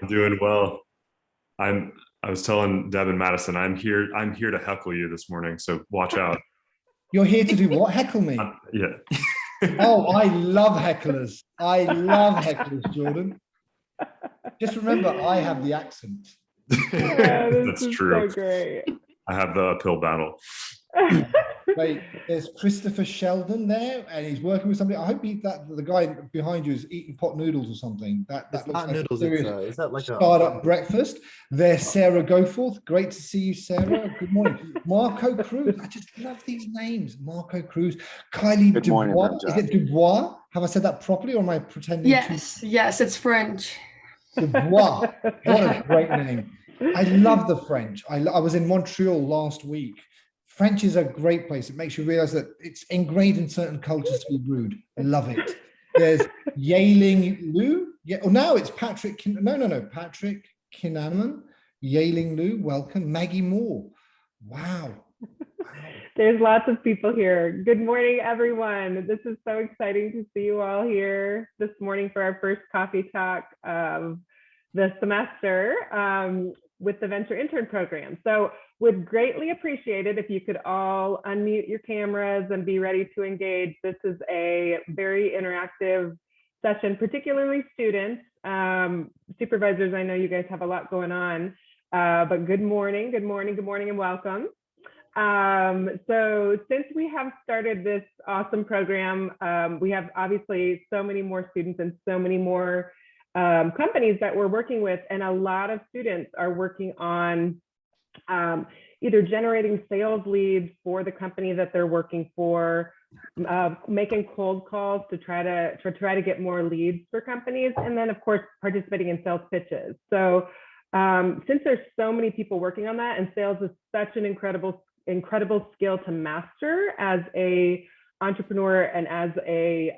I'm doing well. I was telling Deb and Madison, I'm here to heckle you this morning, so watch out. You're here to do what? Heckle me. Yeah. Oh, I love hecklers. I love hecklers, Jordan. Just remember, I have the accent. That's This is true. so great. I have the uphill battle. Wait, there's Christopher Sheldon there, and he's working with somebody. I hope the guy behind you is eating pot noodles or something. That It's looks not like noodles. a serious Is that like a startup breakfast. There's Sarah Goforth. Great to see you, Sarah. Good morning. Marco Cruz. I just love these names. Marco Cruz. Kylie Good Dubois. morning, Is it Dubois? Have I said that properly, or am I pretending? Yes, it's French. Dubois. What a great name. I love the French. I was in Montreal last week. French is a great place. It makes you realize that it's ingrained in certain cultures to be rude. I love it. There's Yaling Lu. Yeah. Oh, now it's Patrick. Patrick Kinnaman. Yaling Lu. Welcome. Maggie Moore. Wow. There's lots of people here. Good morning, everyone. This is so exciting to see you all here this morning for our first coffee talk of the semester with the Venture Intern Program. So would greatly appreciate it if you could all unmute your cameras and be ready to engage. This is a very interactive session, particularly students. Supervisors, I know you guys have a lot going on, but good morning, and welcome. So since we have started this awesome program, we have obviously so many more students and so many more companies that we're working with, and a lot of students are working on either generating sales leads for the company that they're working for, making cold calls to try to get more leads for companies, and then of course participating in sales pitches. So since there's so many people working on that, and sales is such an incredible skill to master as a entrepreneur and as a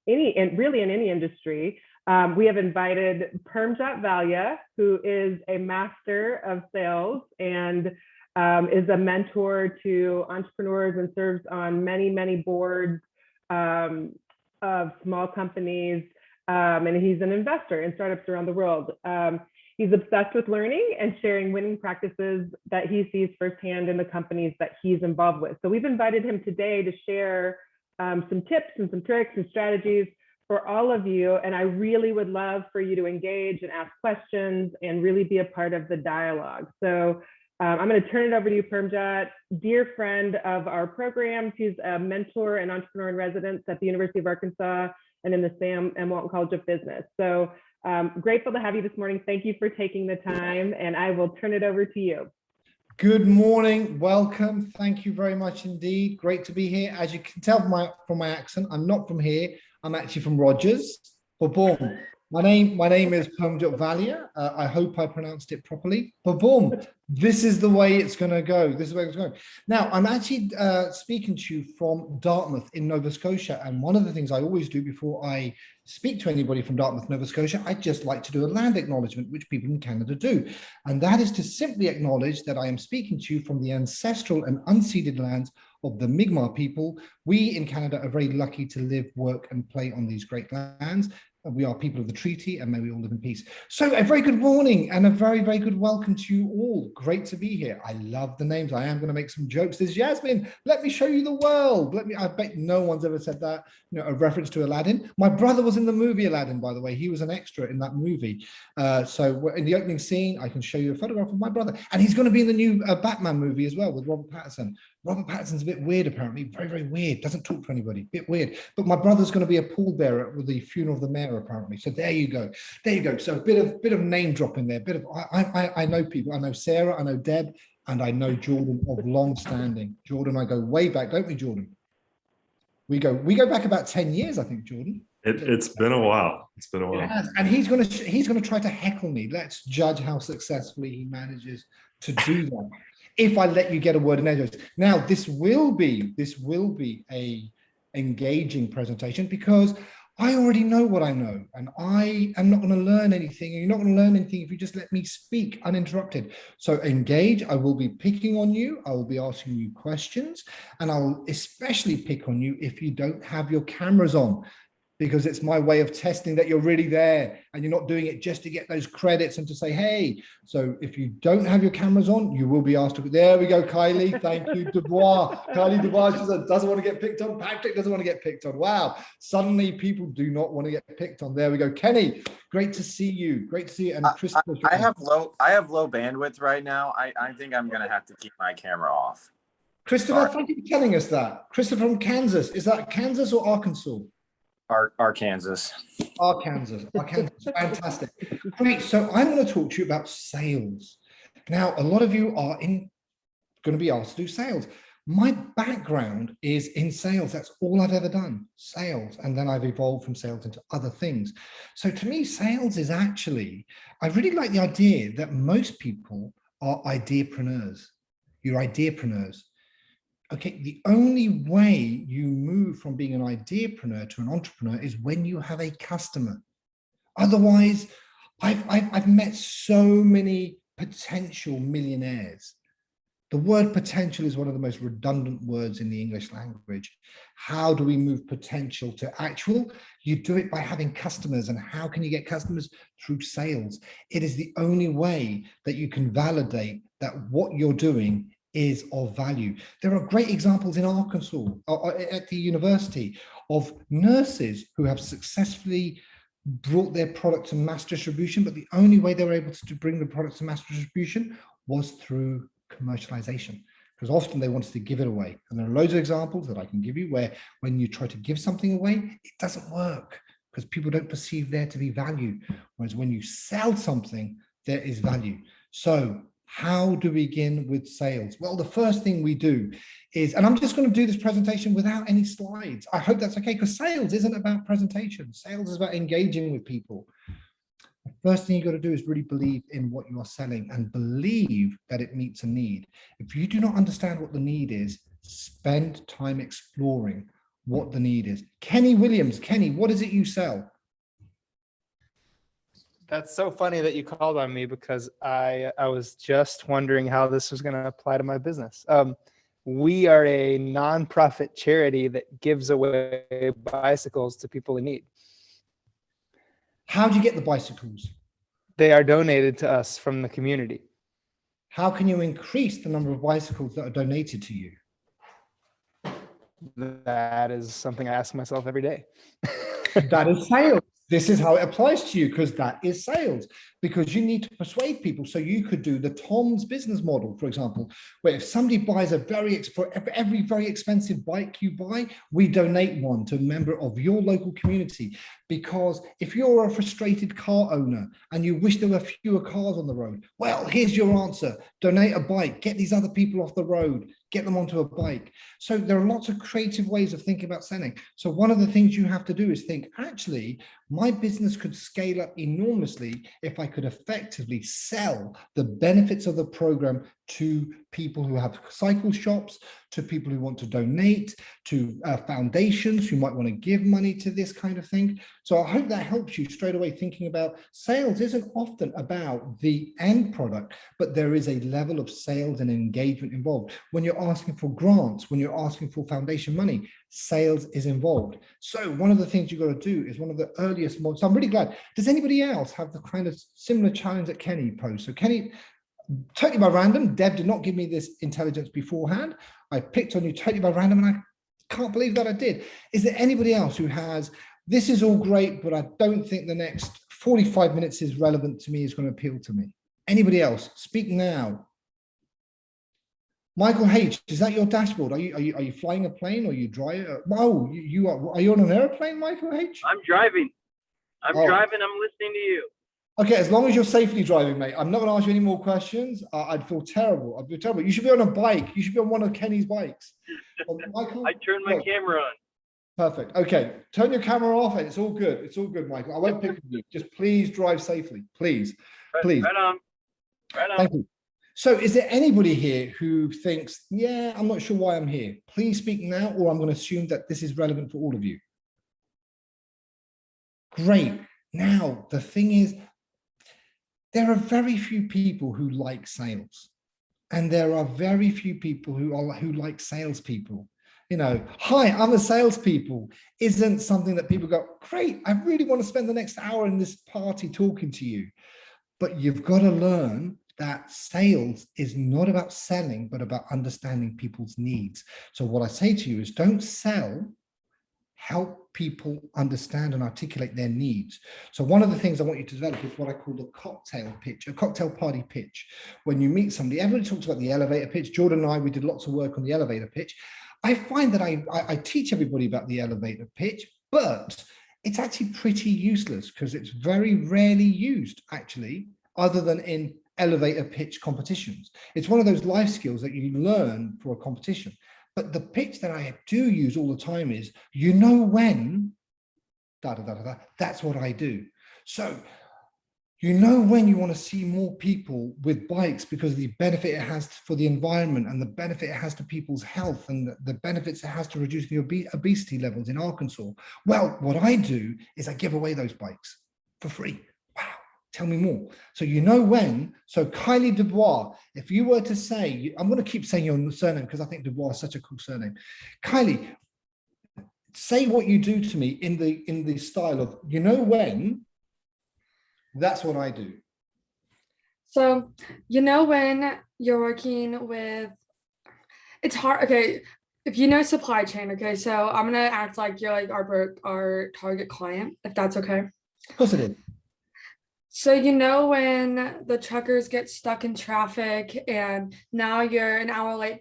really in any industry. We have invited Permjot Valia, who is a master of sales and is a mentor to entrepreneurs and serves on many boards of small companies. And he's an investor in startups around the world. He's obsessed with learning and sharing winning practices that he sees firsthand in the companies that he's involved with. So we've invited him today to share some tips and some tricks and strategies for all of you. And I really would love for you to engage and ask questions and really be a part of the dialogue. So I'm going to turn it over to you, Permjot, dear friend of our program. She's a mentor and entrepreneur in residence at the University of Arkansas and in the Sam M. Walton College of Business. So grateful to have you this morning. Thank you for taking the time, and I will turn it over to you. Good morning, welcome. Thank you very much indeed. Great to be here. As you can tell from my accent, I'm not from here. I'm actually from Rogers. Boom. My name is Permjot Valia. I hope I pronounced it properly. Boom. This is the way it's going to go. This is where it's going. Now, I'm actually speaking to you from Dartmouth in Nova Scotia. And one of the things I always do before I speak to anybody from Dartmouth, Nova Scotia, I just like to do a land acknowledgement, which people in Canada do. And that is to simply acknowledge that I am speaking to you from the ancestral and unceded lands of the Mi'kmaq people. We in Canada are very lucky to live, work, and play on these great lands. We are people of the treaty, and may we all live in peace. So a very good morning and a very good welcome to you all. Great to be here. I love the names. I am going to make some jokes. There's Yasmin. Let me show you the world. I bet no one's ever said that, a reference to Aladdin. My brother was in the movie Aladdin, by the way. He was an extra in that movie. So in the opening scene, I can show you a photograph of my brother. And he's going to be in the new Batman movie as well with Robert Pattinson. Robert Pattinson's a bit weird, apparently. Very weird. Doesn't talk to anybody. Bit weird. But my brother's going to be a pallbearer with the funeral of the mayor, apparently. So there you go. So a bit of name dropping there. I know people. I know Sarah. I know Deb, and I know Jordan of long standing. Jordan, I go way back, don't we, Jordan? We go back about 10 years, I think, Jordan. It's been a while. It's been a while. Yes. And he's gonna try to heckle me. Let's judge how successfully he manages to do that. If I let you get a word in edgeways. Now, this will be a engaging presentation because I already know what I know, and I am not going to learn anything. And you're not going to learn anything if you just let me speak uninterrupted. So engage. I will be picking on you. I will be asking you questions, and I'll especially pick on you if you don't have your cameras on. because it's my way of testing that you're really there and you're not doing it just to get those credits and to say, hey, so if you don't have your cameras on, you will be asked to, there we go, Kylie, thank you, Dubois. Kylie Dubois doesn't want to get picked on. Patrick doesn't want to get picked on. Wow, suddenly people do not want to get picked on. There we go. Kenny, great to see you. Great to see you. And Christopher. I have low bandwidth right now. I think I'm going to have to keep my camera off. Christopher, thank you for telling us that. Christopher from Kansas. Is that Kansas or Arkansas? Arkansas. Arkansas. Fantastic. Great. So I'm going to talk to you about sales. Now, a lot of you are going to be asked to do sales. My background is in sales. That's all I've ever done, sales. And then I've evolved from sales into other things. So to me, sales is actually, I really like the idea that most people are ideapreneurs. You're ideapreneurs. Okay, the only way you move from being an ideapreneur to an entrepreneur is when you have a customer. Otherwise, I've met so many potential millionaires. The word potential is one of the most redundant words in the English language. How do we move potential to actual? You do it by having customers. And how can you get customers? Through sales. It is the only way that you can validate that what you're doing is of value. There are great examples in Arkansas at the university of nurses who have successfully brought their product to mass distribution, but the only way they were able to bring the product to mass distribution was through commercialization, because often they wanted to give it away. And there are loads of examples that I can give you where when you try to give something away, it doesn't work because people don't perceive there to be value. Whereas when you sell something, there is value. So how do we begin with sales? Well, the first thing we do is, and I'm just going to do this presentation without any slides. I hope that's okay, because sales isn't about presentation. Sales is about engaging with people. The first thing you got to do is really believe in what you are selling and believe that it meets a need. If you do not understand what the need is, spend time exploring what the need is. Kenny Williams, Kenny, what is it you sell? That's so funny that you called on me, because I was just wondering how this was going to apply to my business. We are a nonprofit charity that gives away bicycles to people in need. How do you get the bicycles? They are donated to us from the community. How can you increase the number of bicycles that are donated to you? That is something I ask myself every day. That is sales. This is how it applies to you, because that is sales, because you need to persuade people. So you could do the Tom's business model, for example, where if somebody buys for every very expensive bike you buy, we donate one to a member of your local community. Because if you're a frustrated car owner and you wish there were fewer cars on the road, well, here's your answer. Donate a bike, get these other people off the road, get them onto a bike. So there are lots of creative ways of thinking about selling. So one of the things you have to do is think, actually, my business could scale up enormously if I could effectively sell the benefits of the program to people who have cycle shops, to people who want to donate, to foundations who might want to give money to this kind of thing. So I hope that helps you straight away thinking about sales isn't often about the end product, but there is a level of sales and engagement involved. When you're asking for grants, when you're asking for foundation money, sales is involved. So one of the things you've got to do is one of the earliest models. So I'm really glad. Does anybody else have the kind of similar challenge that Kenny posed? So Kenny, totally by random, Deb did not give me this intelligence beforehand. I picked on you totally by random, and I can't believe that I did. Is there anybody else who has, this is all great, but I don't think the next 45 minutes is relevant to me, is going to appeal to me? Anybody else? Speak now. Michael H, is that your dashboard? Are you flying a plane, or you driving? Oh, you are. Are you on an airplane, Michael H? I'm driving. I'm driving. I'm listening to you. Okay, as long as you're safely driving, mate. I'm not going to ask you any more questions. I'd feel terrible. I'd feel terrible. You should be on a bike. You should be on one of Kenny's bikes. Michael, I turned my camera on. Perfect. Okay, turn your camera off, and it's all good. It's all good, Michael. I won't pick on you. Just please drive safely, please. Please. Right on. Right on. Thank you. So is there anybody here who thinks, yeah, I'm not sure why I'm here? Please speak now, or I'm going to assume that this is relevant for all of you. Great. Now, the thing is, there are very few people who like sales, and there are very few people who like salespeople. hi, I'm a salespeople isn't something that people go, great, I really want to spend the next hour in this party talking to you. But you've got to learn that sales is not about selling, but about understanding people's needs. So what I say to you is don't sell, help people understand and articulate their needs. So one of the things I want you to develop is what I call the cocktail pitch, a cocktail party pitch. When you meet somebody, everybody talks about the elevator pitch. Jordan and I, we did lots of work on the elevator pitch. I find that I teach everybody about the elevator pitch, but it's actually pretty useless because it's very rarely used actually, other than in elevator pitch competitions. It's one of those life skills that you learn for a competition. But the pitch that I do use all the time is, when, that's what I do. So, when you want to see more people with bikes because of the benefit it has for the environment and the benefit it has to people's health and the benefits it has to reduce the obesity levels in Arkansas. Well, what I do is I give away those bikes for free. Wow. Tell me more. So when. So Kylie Dubois, if you were to say, I'm going to keep saying your surname because I think Dubois is such a cool surname. Kylie, say what you do to me in the style of, when, that's what I do. So, when you're working with, it's hard. Okay. If you know supply chain, okay. So I'm going to act like you're like our target client, if that's okay. Of course it is. So, when the truckers get stuck in traffic and now you're an hour late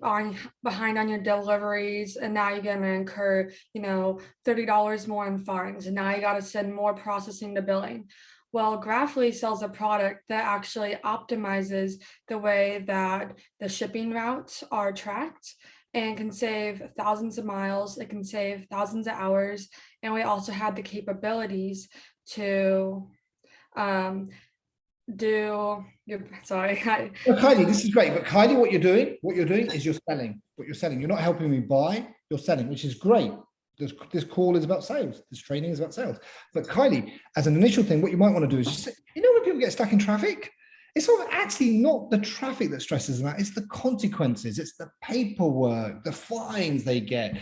behind on your deliveries, and now you're going to incur, $30 more in fines, and now you got to send more processing to billing. Well, Graphly sells a product that actually optimizes the way that the shipping routes are tracked and can save thousands of miles. It can save thousands of hours. And we also have the capabilities to Kylie, this is great, but Kylie, what you're doing is you're selling. What you're selling, you're not helping me buy, you're selling, which is great. This call is about sales. This training is about sales. But Kylie, as an initial thing, what you might want to do is just say, when people get stuck in traffic, it's actually not the traffic that stresses them out. It's the consequences. It's the paperwork, the fines they get.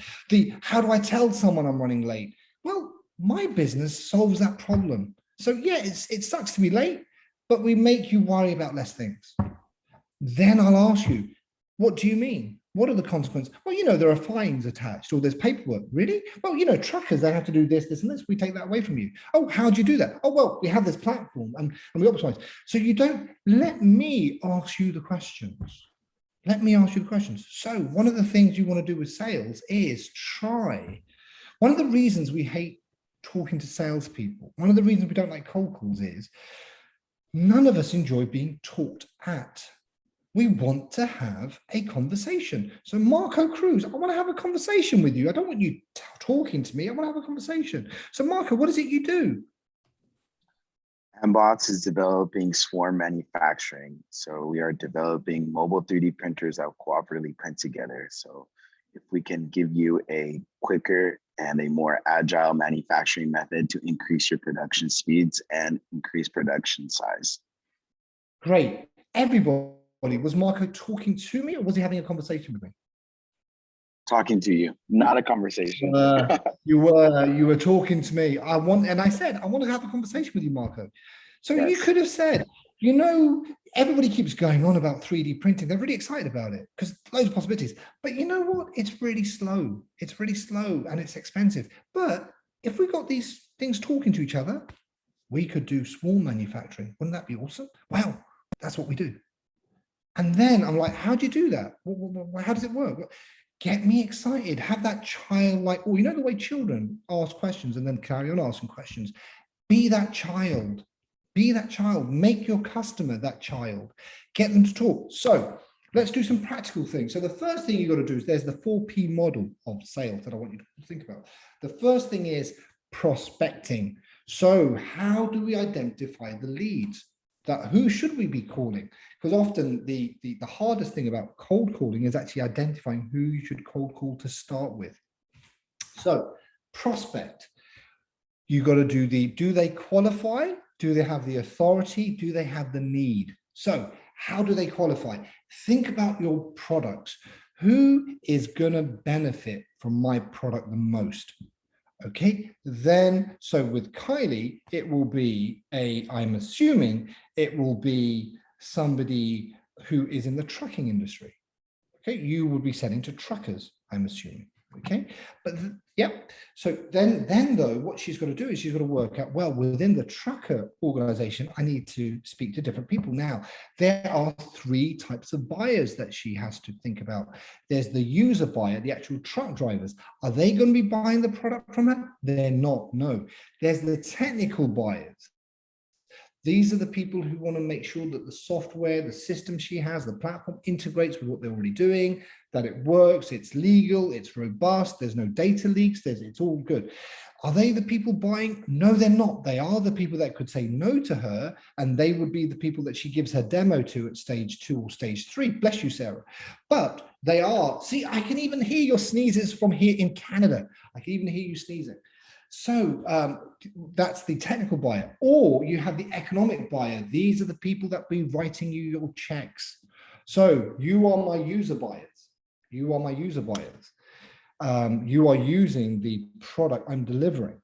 How do I tell someone I'm running late? Well, my business solves that problem. So yeah, it sucks to be late, but we make you worry about less things. Then I'll ask you, what do you mean? What are the consequences? Well, there are fines attached or there's paperwork. Really? Well, truckers, they have to do this, this, and this. We take that away from you. Oh, how do you do that? Oh, well, we have this platform and we optimize. So let me ask you the questions. Let me ask you the questions. So one of the things you want to do with sales is try. One of the reasons we hate talking to salespeople, one of the reasons we don't like cold calls is none of us enjoy being talked at. We want to have a conversation. So Marco Cruz, I want to have a conversation with you. I don't want you talking to me. I want to have a conversation. So Marco, what is it you do? Mbox is developing swarm manufacturing. So we are developing mobile 3D printers that cooperatively print together. So if we can give you a quicker and a more agile manufacturing method to increase your production speeds and increase production size. Great. Everybody. Was Marco talking to me or was he having a conversation with me? Talking to you, not a conversation. You were talking to me. I said, I want to have a conversation with you, Marco. So yes. You could have said, everybody keeps going on about 3D printing. They're really excited about it because loads of possibilities. But you know what? It's really slow. It's really slow and it's expensive. But if we got these things talking to each other, we could do swarm manufacturing. Wouldn't that be awesome? Well, that's what we do. And then I'm like, how do you do that? How does it work? Get me excited. Have that childlike, the way children ask questions and then carry on asking questions. Be that child. Be that child. Make your customer that child. Get them to talk. So let's do some practical things. So the first thing you got to do is there's the 4P model of sales that I want you to think about. The first thing is prospecting. So how do we identify the leads? Who should we be calling? Because often the hardest thing about cold calling is actually identifying who you should cold call to start with. So prospect, you got to do they qualify? Do they have the authority? Do they have the need? So how do they qualify? Think about your products. Who is going to benefit from my product the most? Okay, then, so with Kylie, it will be I'm assuming it will be somebody who is in the trucking industry. Okay, you would be selling to truckers, I'm assuming. Okay, but yeah, so then though, what she's got to do is she's got to work out, well, within the trucker organization, I need to speak to different people. Now, there are 3 types of buyers that she has to think about. There's the user buyer, the actual truck drivers. Are they going to be buying the product from her? They're not, no. There's the technical buyers. These are the people who want to make sure that the software, the system she has, the platform integrates with what they're already doing, that it works, it's legal, it's robust, there's no data leaks, it's all good. Are they the people buying? No, they're not. They are the people that could say no to her, and they would be the people that she gives her demo to at stage 2 or stage 3. Bless you, Sarah. But they are, see, I can even hear your sneezes from here in Canada. I can even hear you sneezing. So that's the technical buyer, or you have the economic buyer. These are the people that be writing you your checks. So you are my user buyers. You are my user buyers. You are using the product I'm delivering.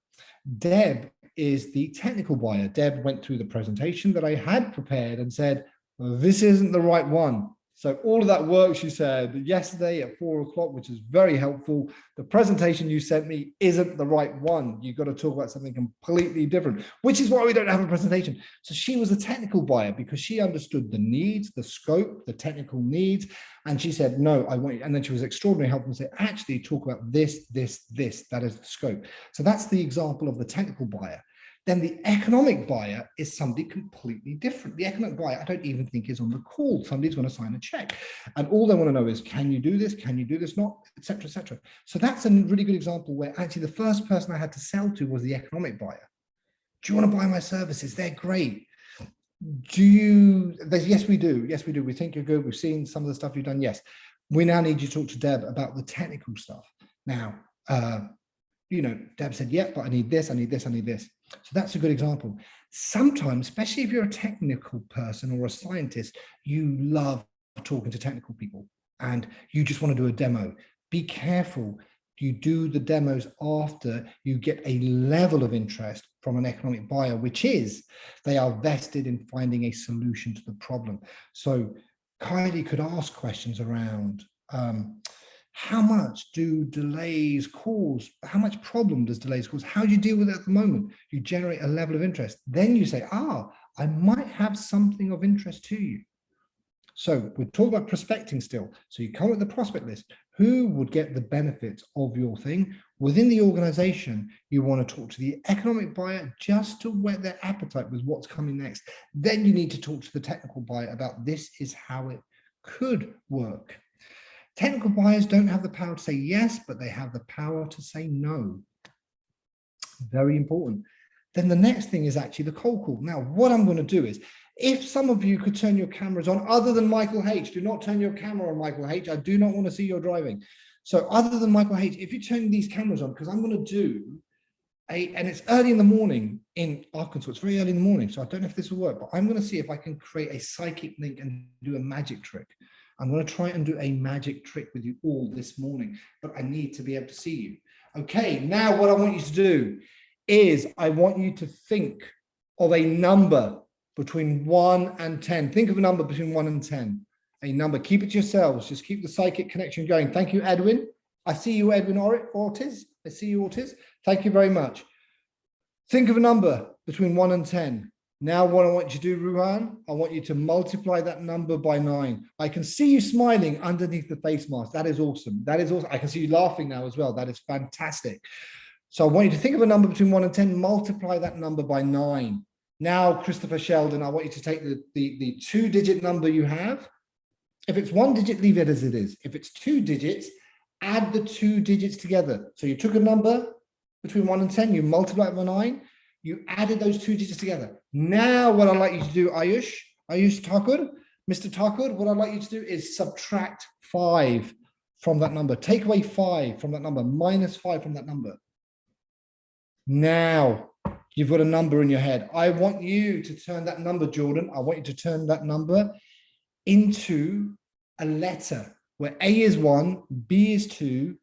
Deb is the technical buyer. Deb went through the presentation that I had prepared and said, this isn't the right one. So all of that work, she said yesterday at 4 o'clock, which is very helpful. The presentation you sent me isn't the right one. You've got to talk about something completely different, which is why we don't have a presentation. So she was a technical buyer because she understood the needs, the scope, the technical needs. And she said, no, I want you. And then she was extraordinarily helpful and said, actually talk about this, this, this, that is the scope. So that's the example of the technical buyer. Then the economic buyer is somebody completely different. The economic buyer, I don't even think is on the call. Somebody's going to sign a check. And all they want to know is, can you do this? Can you do this? Not, etc., etc. So that's a really good example where actually the first person I had to sell to was the economic buyer. Do you want to buy my services? They're great. Do you? Yes, we do. Yes, we do. We think you're good. We've seen some of the stuff you've done. Yes. We now need you to talk to Deb about the technical stuff. Now, you know, Deb said, yeah, but I need this, I need this, I need this. So that's a good example. Sometimes, especially if you're a technical person or a scientist, you love talking to technical people and you just want to do a demo. Be careful. You do the demos after you get a level of interest from an economic buyer, which is they are vested in finding a solution to the problem. So Kylie could ask questions around, how much do delays cause? How much problem does delays cause? How do you deal with it at the moment? You generate a level of interest. Then you say, I might have something of interest to you. So we're talking about prospecting still. So you come with the prospect list. Who would get the benefits of your thing? Within the organization, you want to talk to the economic buyer just to whet their appetite with what's coming next. Then you need to talk to the technical buyer about this is how it could work. Technical buyers don't have the power to say yes, but they have the power to say no. Very important. Then the next thing is actually the cold call. Now, what I'm going to do is, if some of you could turn your cameras on, other than Michael H, do not turn your camera on, Michael H. I do not want to see your driving. So other than Michael H, if you turn these cameras on, because I'm going to do and it's early in the morning in Arkansas, it's very early in the morning, so I don't know if this will work, but I'm going to see if I can create a psychic link and do a magic trick. I'm going to try and do a magic trick with you all this morning, but I need to be able to see you. Okay, now what I want you to do is I want you to think of a number between 1 and 10. Think of a number between 1 and 10. A number, keep it to yourselves. Just keep the psychic connection going. Thank you, Edwin. I see you, Edwin Ortiz. I see you, Ortiz. Thank you very much. Think of a number between 1 and 10. Now what I want you to do, Ruhan, I want you to multiply that number by 9. I can see you smiling underneath the face mask. That is awesome. That is awesome. I can see you laughing now as well. That is fantastic. So I want you to think of a number between 1 and 10, multiply that number by 9. Now, Christopher Sheldon, I want you to take the 2-digit number you have. If it's 1 digit, leave it as it is. If it's 2 digits, add the 2 digits together. So you took a number between 1 and 10, you multiply it by 9, you added those 2 digits together. Now what I'd like you to do, Ayush Thakur, Mr. Thakur, what I'd like you to do is subtract 5 from that number. Take away 5 from that number, minus 5 from that number. Now you've got a number in your head. I want you to turn that number, Jordan, I want you to turn that number into a letter where A is 1, B is 2,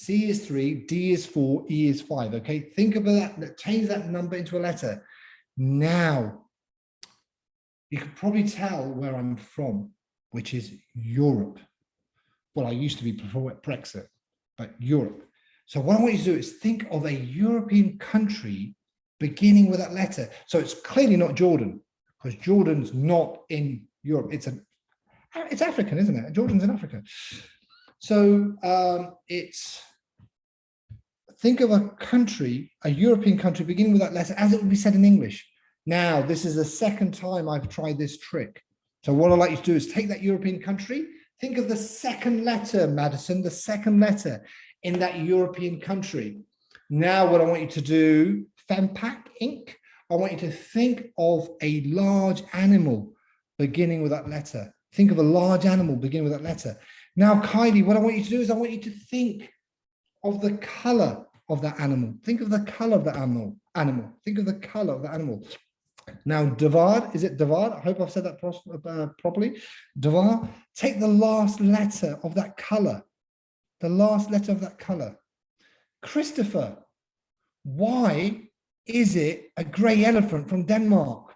C is 3, D is 4, E is 5. Okay, think of that, change that number into a letter. Now, you can probably tell where I'm from, which is Europe. Well, I used to be before Brexit, but Europe. So what I want you to do is think of a European country beginning with that letter. So it's clearly not Jordan, because Jordan's not in Europe. It's African, isn't it? Jordan's in Africa. So think of a country, a European country beginning with that letter as it would be said in English. Now, this is the second time I've tried this trick. So what I'd like you to do is take that European country, think of the second letter, Madison, the second letter in that European country. Now, what I want you to do, Fempack Inc., I want you to think of a large animal beginning with that letter. Think of a large animal beginning with that letter. Now, Kylie, what I want you to do is I want you to think of the color of that animal. Think of the color of the animal. Think of the color of the animal. Now, Devar, is it Devar? I hope I've said that properly. Devar, take the last letter of that color. The last letter of that color. Christopher, why is it a gray elephant from Denmark?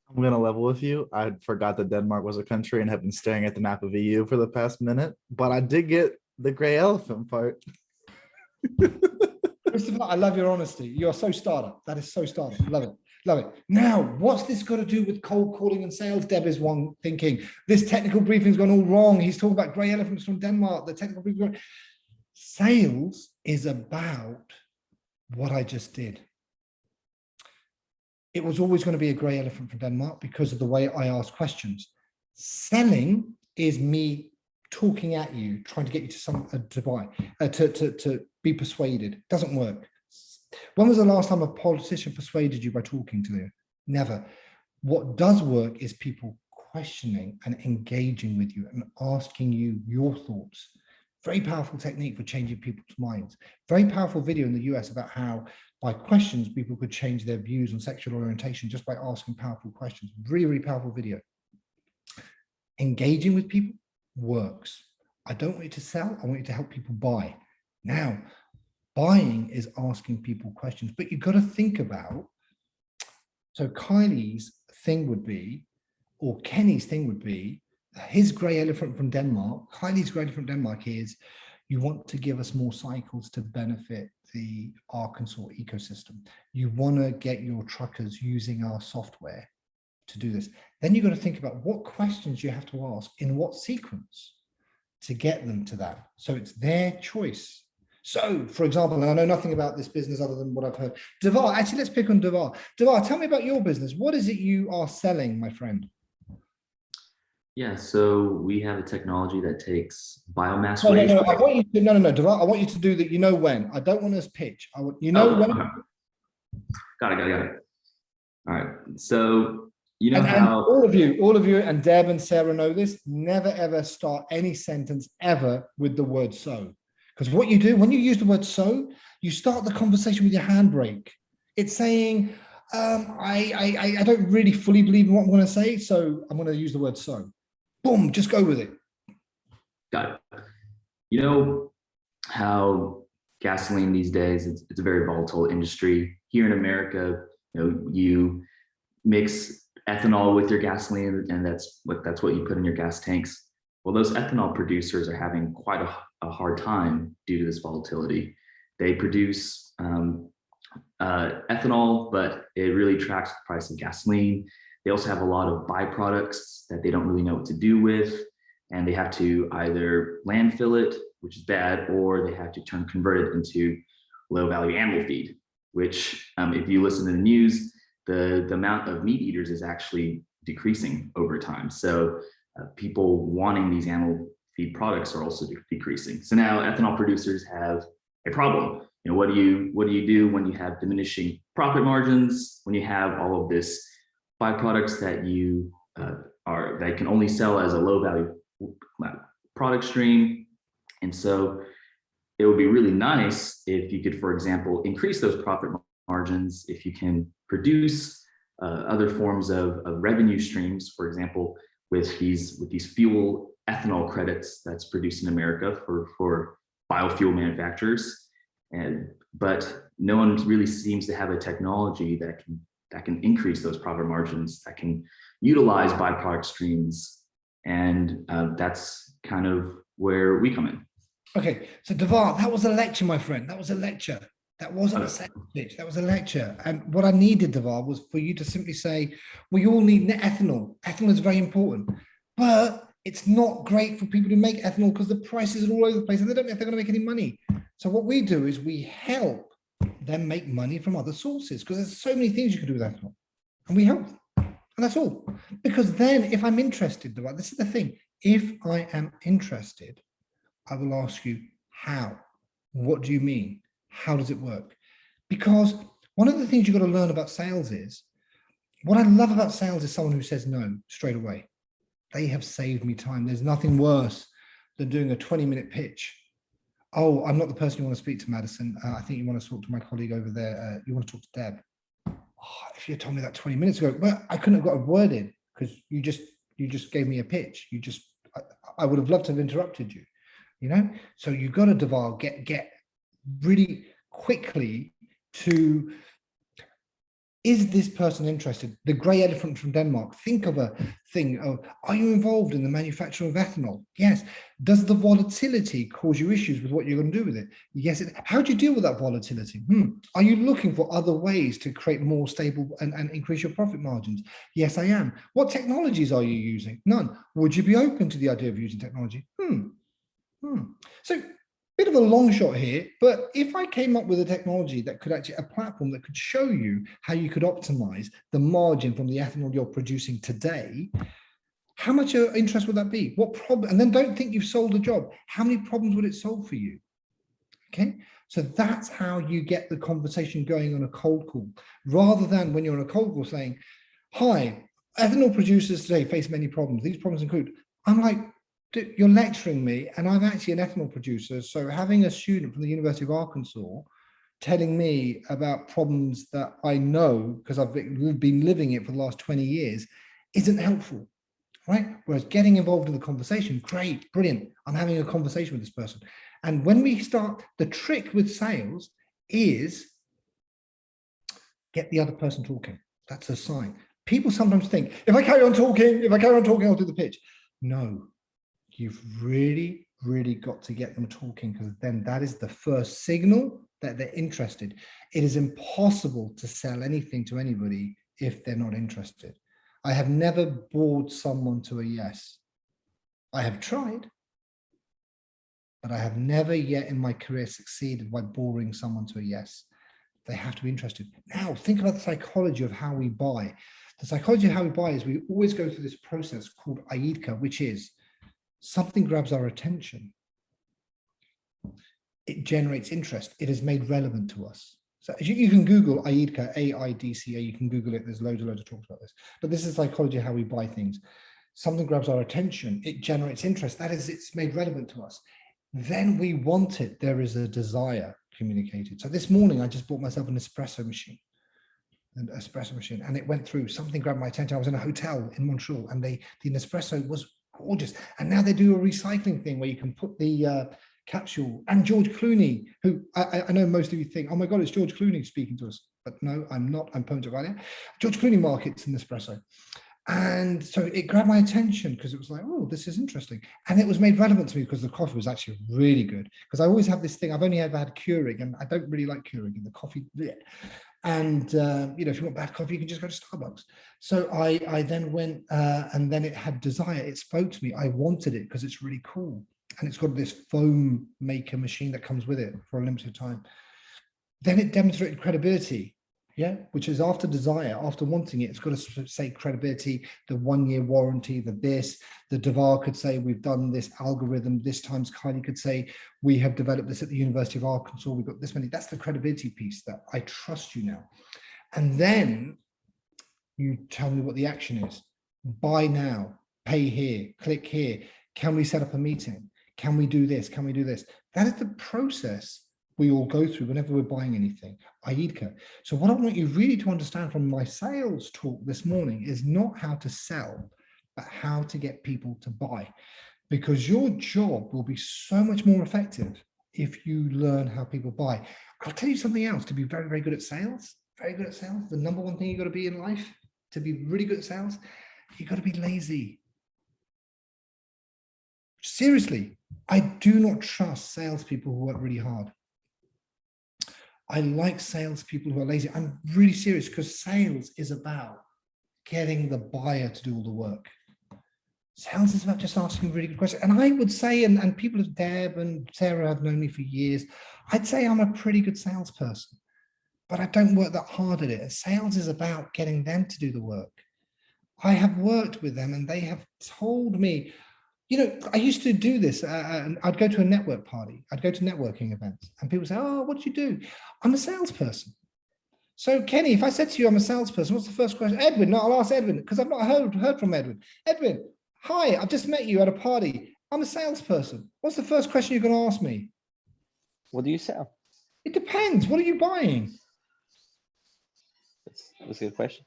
I'm going to level with you. I forgot that Denmark was a country and have been staring at the map of EU for the past minute, but I did get the gray elephant part. Christopher, I love your honesty. You're so startup. That is so startup. Love it. Love it. Now, what's this got to do with cold calling and sales? Deb is one thinking. This technical briefing's gone all wrong. He's talking about grey elephants from Denmark. The technical briefing. Sales is about what I just did. It was always going to be a grey elephant from Denmark because of the way I ask questions. Selling is me talking at you, trying to get you to buy, to be persuaded. Doesn't work. When was the last time a politician persuaded you by talking to you? Never. What does work is people questioning and engaging with you and asking you your thoughts. Very powerful technique for changing people's minds. Very powerful video in the US about how by questions people could change their views on sexual orientation just by asking powerful questions. Really, really powerful video. Engaging with people works. I don't want you to sell. I want you to help people buy. Now, buying is asking people questions, but you've got to think about, so Kylie's thing would be, or Kenny's thing would be, his grey elephant from Denmark, Kylie's grey elephant from Denmark is, you want to give us more cycles to benefit the Arkansas ecosystem. You want to get your truckers using our software to do this. Then you've got to think about what questions you have to ask in what sequence to get them to that. So it's their choice. So, for example, and I know nothing about this business other than what I've heard. Devar, actually, let's pick on Devar. Devar, tell me about your business. What is it you are selling, my friend? Yeah, so we have a technology that takes biomass No, waste. I want you to, no, Devar, I want you to do that. You know when. I don't want us pitch. I want, you know when. Okay. Got it. All right. So you know and how all of you, and Deb and Sarah know this. Never ever start any sentence ever with the word so. Because what you do when you use the word so, you start the conversation with your handbrake. It's saying, I don't really fully believe in what I'm going to say, so I'm going to use the word so. Boom, just go with it. Got it. You know how gasoline these days, it's a very volatile industry. Here in America, you mix ethanol with your gasoline, and that's what you put in your gas tanks. Well, those ethanol producers are having quite a hard time due to this volatility. They produce ethanol, but it really tracks the price of gasoline. They also have a lot of byproducts that they don't really know what to do with, and they have to either landfill it, which is bad, or they have to convert it into low-value animal feed, which if you listen to the news, the amount of meat eaters is actually decreasing over time. So people wanting these animal feed products are also decreasing. So now ethanol producers have a problem. What do you do when you have diminishing profit margins, when you have all of this byproducts that you that can only sell as a low value product stream? And so it would be really nice if you could, for example, increase those profit margins if you can produce other forms of revenue streams, for example, with these fuel ethanol credits that's produced in America for biofuel manufacturers. But no one really seems to have a technology that can increase those profit margins, that can utilize byproduct streams. And that's kind of where we come in. Okay, so Devar, that was a lecture, my friend. That was a lecture. That wasn't a sales pitch. That was a lecture. And what I needed, Devar, was for you to simply say, we all need ethanol. Ethanol is very important, but it's not great for people to make ethanol because the prices are all over the place and they don't know if they're going to make any money. So what we do is we help them make money from other sources, because there's so many things you can do with ethanol, and we help them. And that's all. Because then if I'm interested, Devar, this is the thing. If I am interested, I will ask you, how? What do you mean? How does it work? Because one of the things you've got to learn about sales is, what I love about sales is someone who says no straight away. They have saved me time. There's nothing worse than doing a 20-minute pitch. Oh, I'm not the person you want to speak to, Madison. I think you want to talk to my colleague over there. You want to talk to Deb. Oh, if you had told me that 20 minutes ago, well, I couldn't have got a word in because you just gave me a pitch. I would have loved to have interrupted you, you know? So you've got to Devar, get really quickly to, is this person interested? The grey elephant from Denmark. Think of a thing of, are you involved in the manufacture of ethanol? Yes. Does the volatility cause you issues with what you're going to do with it? Yes. How do you deal with that volatility? Are you looking for other ways to create more stable and increase your profit margins? Yes, I am. What technologies are you using? None. Would you be open to the idea of using technology? So, bit of a long shot here, but if I came up with a technology that could actually, a platform that could show you how you could optimize the margin from the ethanol you're producing today, how much interest would that be? What problem? And then don't think you've sold a job. How many problems would it solve for you? Okay, so that's how you get the conversation going on a cold call, rather than when you're on a cold call saying, hi, ethanol producers today face many problems. These problems include, I'm like, you're lecturing me, and I'm actually an ethanol producer. So having a student from the University of Arkansas telling me about problems that I know because I've been living it for the last 20 years isn't helpful, right? Whereas getting involved in the conversation, great, brilliant. I'm having a conversation with this person. And when we start, the trick with sales is get the other person talking. That's a sign. People sometimes think, if I carry on talking, I'll do the pitch. No. You've really, really got to get them talking, because then that is the first signal that they're interested. It is impossible to sell anything to anybody if they're not interested. I have never bored someone to a yes. I have tried, but I have never yet in my career succeeded by boring someone to a yes. They have to be interested. Now, think about the psychology of how we buy. The psychology of how we buy is we always go through this process called UARK, which is something grabs our attention. It generates interest. It is made relevant to us. So you can Google UARK, AIDCA, you can Google it. There's loads of talks about this. But this is psychology of how we buy things. Something grabs our attention. It generates interest. That is, it's made relevant to us. Then we want it. There is a desire communicated. So this morning, I just bought myself an espresso machine. And it went through. Something grabbed my attention. I was in a hotel in Montreal, and the Nespresso was gorgeous. And now they do a recycling thing where you can put the capsule. And George Clooney, who I know most of you think, oh my God, it's George Clooney speaking to us. But no, I'm not. I'm Permjot Valia. George Clooney markets an espresso. And so it grabbed my attention because it was like, oh, this is interesting. And it was made relevant to me because the coffee was actually really good. Because I always have this thing, I've only ever had Keurig, and I don't really like Keurig, and the coffee, bleh. And you know, if you want bad coffee, you can just go to Starbucks. So I then went, and then it had desire. It spoke to me. I wanted it because it's really cool. And it's got this foam maker machine that comes with it for a limited time. Then it demonstrated credibility. Yeah, which is after desire, after wanting it, it's got to say credibility, the 1-year warranty, the Devar could say, we've done this algorithm. This times Kylie could say, we have developed this at the University of Arkansas. We've got this many. That's the credibility piece, that I trust you now. And then you tell me what the action is. Buy now, pay here, click here. Can we set up a meeting? Can we do this? Can we do this? That is the process we all go through whenever we're buying anything, UARK. So what I want you really to understand from my sales talk this morning is not how to sell, but how to get people to buy. because your job will be so much more effective if you learn how people buy. I'll tell you something else. To be very, very good at sales, the number one thing you got to be in life, to be really good at sales, you got to be lazy. Seriously, I do not trust salespeople who work really hard. I like salespeople who are lazy. I'm really serious, because sales is about getting the buyer to do all the work. Sales is about just asking really good questions. And I would say, and people of Deb and Sarah have known me for years, I'd say I'm a pretty good salesperson, but I don't work that hard at it. Sales is about getting them to do the work. I have worked with them and they have told me, you know, I used to do this. I'd go to a network party. I'd go to networking events and people say, oh, what do you do? I'm a salesperson. So Kenny, if I said to you, I'm a salesperson, what's the first question? Edwin, no, I'll ask Edwin, because I've not heard from Edwin. Edwin, hi, I've just met you at a party. I'm a salesperson. What's the first question you're going to ask me? What do you sell? It depends. What are you buying? That's a good question.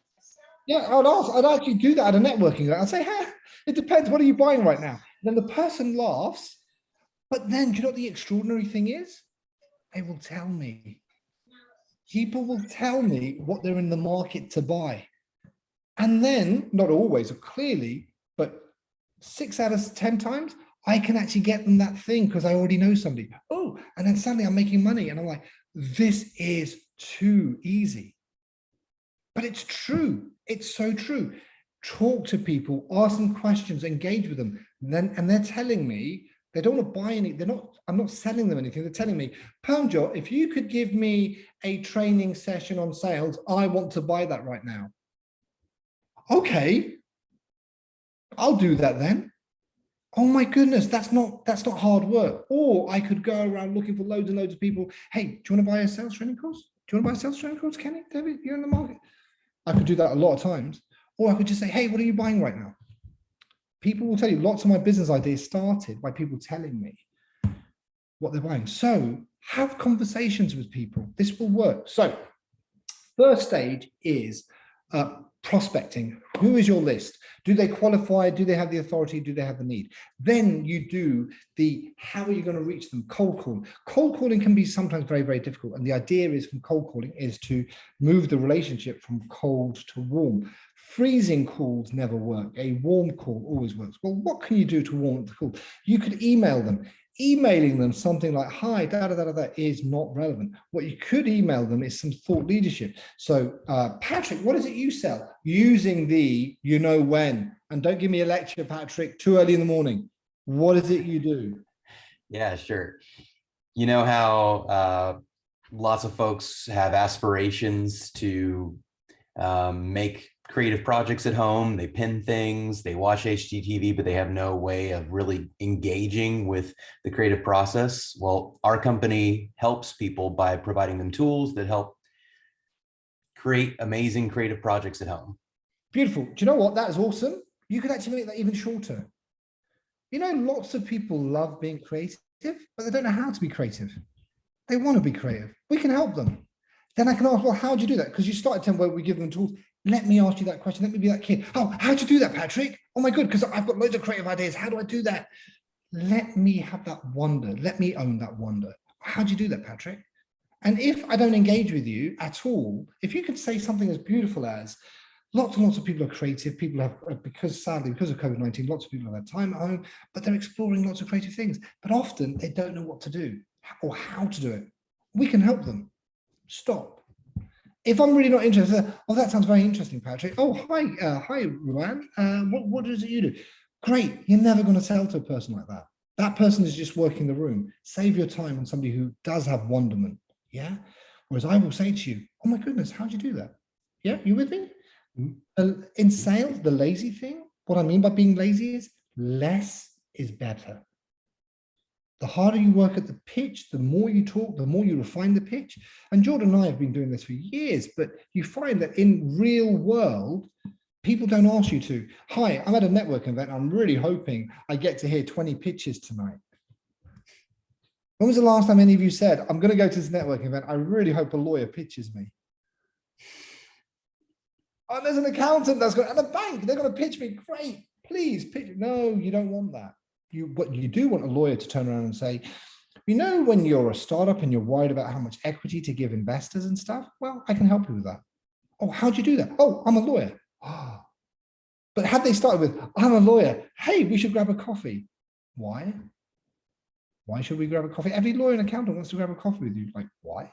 Yeah, I'd actually do that at a networking event. I'd say, hey, it depends. What are you buying right now? Then the person laughs. But then, do you know what the extraordinary thing is? They will tell me. People will tell me what they're in the market to buy. And then, not always or clearly, but 6 out of 10 times, I can actually get them that thing because I already know somebody. Oh, and then suddenly I'm making money. And I'm like, this is too easy. But it's true. It's so true. Talk to people, ask them questions, engage with them. And they're telling me they don't want to buy any. I'm not selling them anything. They're telling me, Permjot, if you could give me a training session on sales, I want to buy that right now. Okay, I'll do that then. Oh my goodness, that's not hard work. Or I could go around looking for loads and loads of people. Hey, do you want to buy a sales training course? Do you want to buy a sales training course, Kenny, David? You're in the market. I could do that a lot of times. Or I could just say, hey, what are you buying right now? People will tell you. Lots of my business ideas started by people telling me what they're buying. So have conversations with people. This will work. So first stage is prospecting. Who is your list? Do they qualify? Do they have the authority? Do they have the need? Then you do the, how are you going to reach them? Cold calling. Cold calling can be sometimes very, very difficult. And the idea is from cold calling is to move the relationship from cold to warm. Freezing calls never work. A warm call always works. Well, what can you do to warm the call? You could email them. Emailing them something like, hi, is not relevant. What you could email them is some thought leadership. So Patrick, what is it you sell? Using the you know when. And don't give me a lecture, Patrick, too early in the morning. What is it you do? Yeah, sure. You know how lots of folks have aspirations to make creative projects at home. They pin things, they watch HGTV, but they have no way of really engaging with the creative process. Well, our company helps people by providing them tools that help create amazing creative projects at home. Beautiful. Do you know what? That is awesome. You could actually make that even shorter. You know, lots of people love being creative, but they don't know how to be creative. They want to be creative. We can help them. Then I can ask, well, how do you do that? Because you started telling where we give them tools. Let me ask you that question. Let me be that kid. Oh, how'd you do that, Patrick? Oh my God, because I've got loads of creative ideas. How do I do that? Let me have that wonder. Let me own that wonder. How'd you do that, Patrick? And if I don't engage with you at all, if you could say something as beautiful as, lots and lots of people are creative. People have, sadly, because of COVID-19, lots of people have had time at home, but they're exploring lots of creative things. But often they don't know what to do or how to do it. We can help them. Stop. If I'm really not interested, oh, that sounds very interesting, Patrick. Oh, hi, Ruan. What is it you do? Great. You're never going to sell to a person like that. That person is just working the room. Save your time on somebody who does have wonderment. Yeah. Whereas I will say to you, oh my goodness, how'd you do that? Yeah, you with me? In sales, the lazy thing, what I mean by being lazy is less is better. The harder you work at the pitch, the more you talk, the more you refine the pitch. And Jordan and I have been doing this for years, but you find that in real world, people don't ask you to. Hi, I'm at a networking event. I'm really hoping I get to hear 20 pitches tonight. When was the last time any of you said, I'm going to go to this networking event. I really hope a lawyer pitches me. Oh, there's an accountant that's going, and a bank, they're going to pitch me. Great, please pitch. No, you don't want that. what you do want a lawyer to turn around and say, you know, when you're a startup and you're worried about how much equity to give investors and stuff, well, I can help you with that. Oh, how'd you do that? Oh, I'm a lawyer. Oh. But had they started with, I'm a lawyer, hey, we should grab a coffee. Why? Why should we grab a coffee? Every lawyer and accountant wants to grab a coffee with you. Like, why?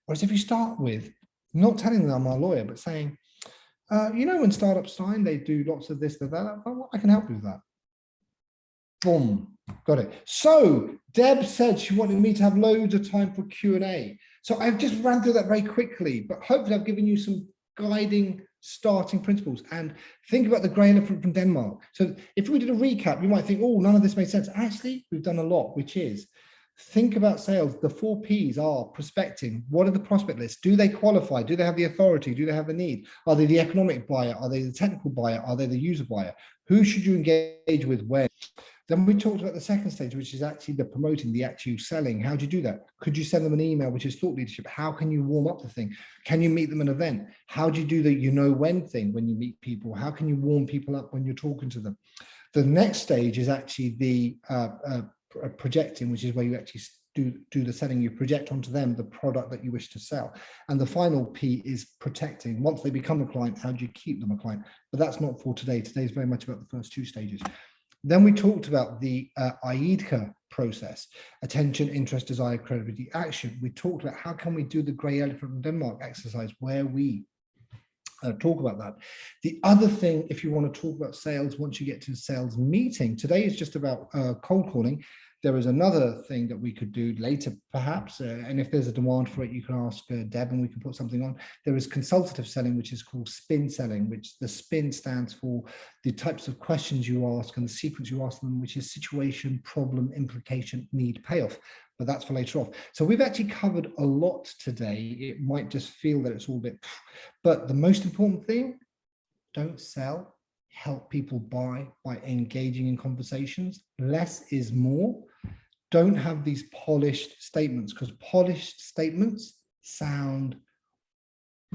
Whereas if you start with not telling them I'm a lawyer, but saying, you know, when startups sign, they do lots of this, that, oh, I can help you with that. Boom, got it. So Deb said she wanted me to have loads of time for Q&A. So I've just ran through that very quickly, but hopefully I've given you some guiding starting principles. And think about the grey elephant from Denmark. So if we did a recap, you might think, oh, none of this made sense. Actually, we've done a lot, which is think about sales. The 4 Ps are prospecting. What are the prospect lists? Do they qualify? Do they have the authority? Do they have the need? Are they the economic buyer? Are they the technical buyer? Are they the user buyer? Who should you engage with when? Then we talked about the second stage, which is actually the promoting, the actual selling. How do you do that? Could you send them an email, which is thought leadership? How can you warm up the thing? Can you meet them at an event? How do you do the you know when thing when you meet people? How can you warm people up when you're talking to them? The next stage is actually the projecting, which is where you actually do the selling. You project onto them the product that you wish to sell. And the final P is protecting. Once they become a client, how do you keep them a client? But that's not for today. Today is very much about the first 2 stages. Then we talked about the IEDCA process, attention, interest, desire, credibility, action. We talked about how can we do the grey elephant from Denmark exercise where we talk about that. The other thing, if you want to talk about sales, once you get to the sales meeting, today is just about cold calling. There is another thing that we could do later, perhaps, and if there's a demand for it, you can ask Deb and we can put something on. There is consultative selling, which is called spin selling, which the spin stands for the types of questions you ask and the sequence you ask them, which is situation, problem, implication, need, payoff. But that's for later off. So we've actually covered a lot today. It might just feel that it's all a bit, but the most important thing, don't sell, help people buy by engaging in conversations. Less is more. Don't have these polished statements, because polished statements sound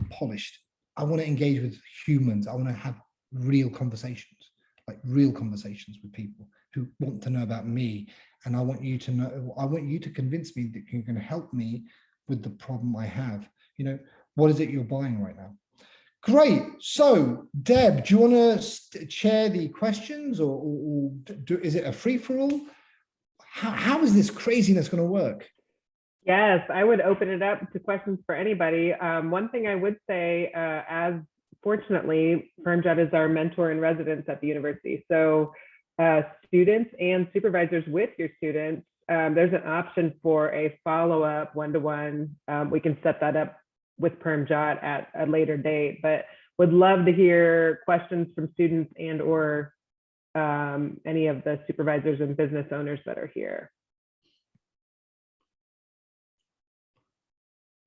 polished. I want to engage with humans. I want to have real conversations, like real conversations with people who want to know about me. And I want you to know, I want you to convince me that you're going to help me with the problem I have. You know, what is it you're buying right now? Great. So, Deb, do you want to share the questions, or is it a free-for-all? How is this craziness going to work? Yes, I would open it up to questions for anybody. One thing I would say, as fortunately, Permjot is our mentor in residence at the university. So students and supervisors with your students, there's an option for a follow-up one-to-one. We can set that up with Permjot at a later date, but would love to hear questions from students and or any of the supervisors and business owners that are here.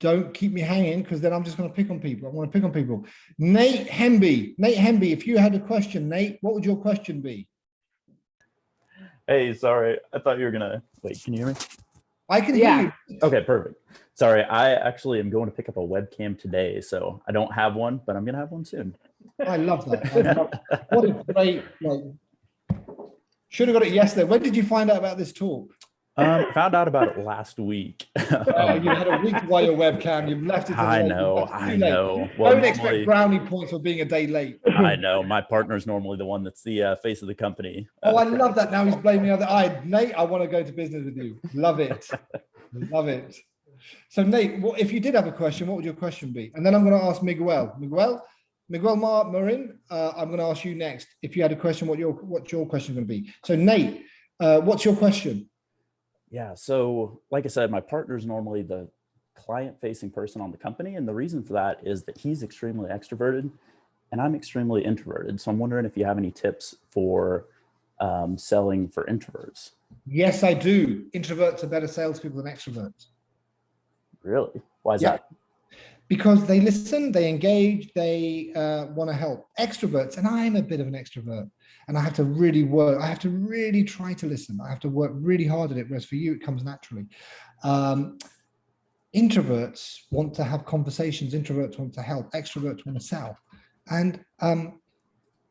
Don't keep me hanging, because then I'm just going to pick on people. I want to pick on people. Nate Hemby, if you had a question, Nate, what would your question be? Hey, sorry, I thought you were gonna, wait, can you hear me? I can hear you. Okay, perfect. Sorry, I actually am going to pick up a webcam today, so I don't have one, but I'm gonna have one soon. I love that. What a great, like, should have got it yesterday. When did you find out about this talk? Found out about it last week. You had a week while your webcam, you've left it. I know. Well, don't expect brownie points for being a day late. I know. My partner's normally the one that's the face of the company. Oh, I love that. Now he's blaming the other eye. Nate, I want to go to business with you. Love it. Love it. So Nate, if you did have a question, what would your question be? And then I'm going to ask Miguel. Miguel Marin, I'm going to ask you next. If you had a question, what's your question going to be? So Nate, what's your question? Yeah, so like I said, my partner is normally the client-facing person on the company, and the reason for that is that he's extremely extroverted and I'm extremely introverted. So I'm wondering if you have any tips for selling for introverts. Yes, I do. Introverts are better salespeople than extroverts. Really? Why is that? Because they listen, they engage, they want to help. Extroverts, and I'm a bit of an extrovert, and I have to really work. I have to really try to listen. I have to work really hard at it, whereas for you, it comes naturally. Introverts want to have conversations. Introverts want to help. Extroverts want to sell. And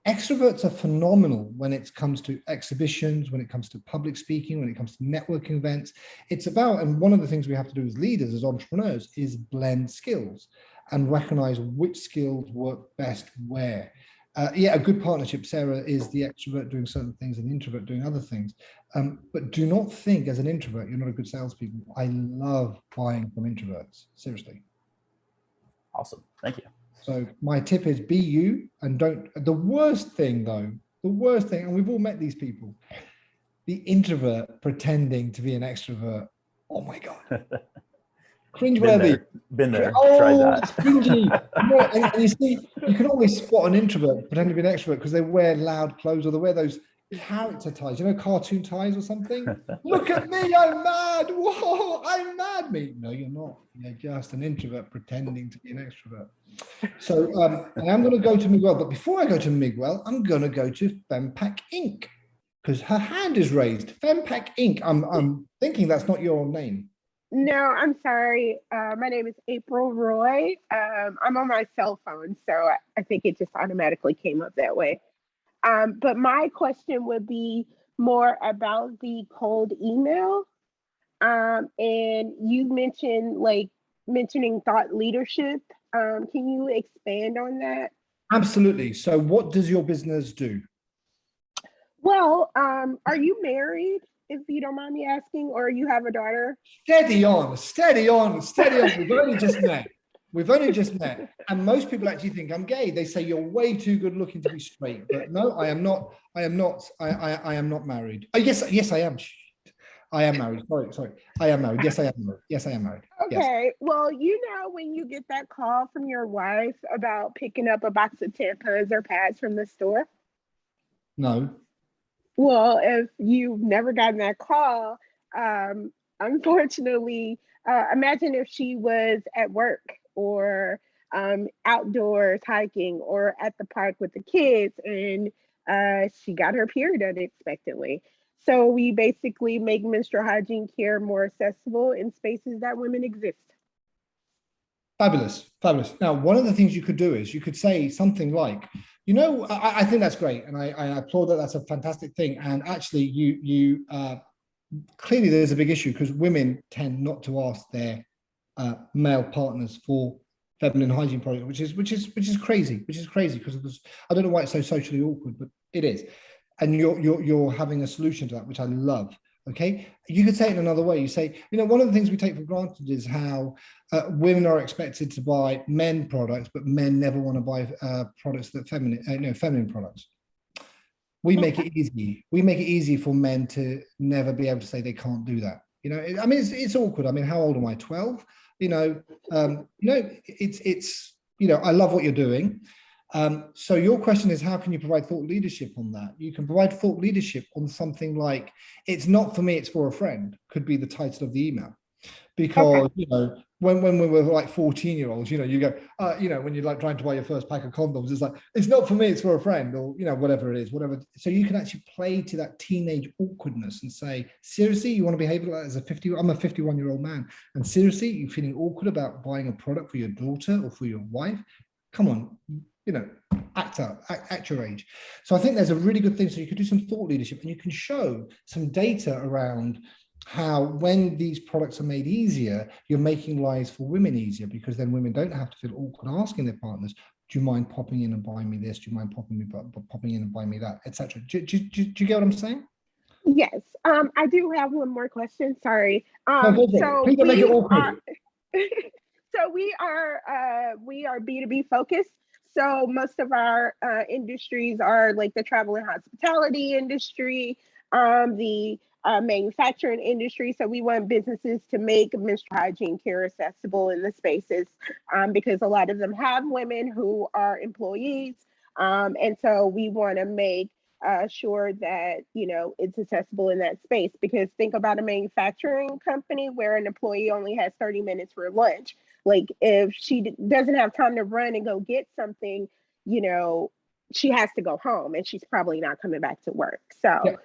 Extroverts are phenomenal when it comes to exhibitions, when it comes to public speaking, when it comes to networking events. It's about, and one of the things we have to do as leaders, as entrepreneurs, is blend skills and recognize which skills work best where. Yeah, a good partnership, Sarah, is the extrovert doing certain things and the introvert doing other things. But do not think as an introvert, you're not a good salespeople. I love buying from introverts, seriously. Awesome, thank you. So my tip is be you and don't, the worst thing though, the worst thing, and we've all met these people, the introvert pretending to be an extrovert. Oh my God. Cringeworthy. Been there, oh, tried that. Cringy. And you see, you can always spot an introvert pretending to be an extrovert because they wear loud clothes or they wear those character ties, you know, cartoon ties or something. Look at me, I'm mad. Whoa, I'm mad, me. No, you're not. You're just an introvert pretending to be an extrovert. So and I'm going to go to Miguel, but before I go to Miguel, I'm going to go to Fempack Inc. because her hand is raised. Fempack Inc. I'm thinking that's not your name. No, I'm sorry. My name is April Roy. I'm on my cell phone, so I think it just automatically came up that way. But my question would be more about the cold email. And you mentioned mentioning thought leadership. Can you expand on that? Absolutely. So what does your business do? Well, are you married, if you don't mind me asking, or you have a daughter? Steady on, steady on, steady on. We've only just met. We've only just met. And most people actually think I'm gay. They say you're way too good looking to be straight. But no, I am not. I am not. I am not married. Oh, yes, I am. I am married. Sorry. I am married. Yes, I am married. Yes, I am married. Okay. Yes. Well, you know, when you get that call from your wife about picking up a box of tampons or pads from the store? No. Well, if you've never gotten that call, unfortunately, imagine if she was at work or outdoors hiking or at the park with the kids and she got her period unexpectedly. So we basically make menstrual hygiene care more accessible in spaces that women exist. Fabulous, fabulous. Now, one of the things you could do is you could say something like, you know, I think that's great, and I applaud that. That's a fantastic thing. And actually, you clearly there's a big issue because women tend not to ask their male partners for feminine hygiene products, which is crazy, because of this. I don't know why it's so socially awkward, but it is. And you're having a solution to that, which I love. Okay, you could say it in another way. You say, you know, one of the things we take for granted is how women are expected to buy men products, but men never want to buy products that feminine products. We make it easy. We make it easy for men to never be able to say they can't do that. You know, I mean, it's awkward. I mean, how old am I? 12. You know, it's you know, I love what you're doing. So your question is, how can you provide thought leadership on that? You can provide thought leadership on something like, it's not for me, it's for a friend, could be the title of the email. Because, you know, when we were like 14-year-olds, you know, you go, you know, when you're like trying to buy your first pack of condoms, it's like, it's not for me, it's for a friend, or, you know, whatever it is, whatever. So you can actually play to that teenage awkwardness and say, seriously, you want to behave like as a 50, I'm a 51-year-old man. And seriously, you're feeling awkward about buying a product for your daughter or for your wife? Come on, you know, act your age. So I think there's a really good thing. So you could do some thought leadership and you can show some data around how when these products are made easier, you're making lives for women easier, because then women don't have to feel awkward asking their partners, do you mind popping in and buying me this? Do you mind popping in and buying me that, etc. Do you get what I'm saying? Yes. I do have one more question. Sorry. No, so please don't make it awkward. So we are B2B focused. So most of our industries are like the travel and hospitality industry, the manufacturing industry. So we want businesses to make menstrual hygiene care accessible in the spaces because a lot of them have women who are employees. And so we want to make sure that, you know, it's accessible in that space, because think about a manufacturing company where an employee only has 30 minutes for lunch. Like if she doesn't have time to run and go get something, you know, she has to go home and she's probably not coming back to work. So,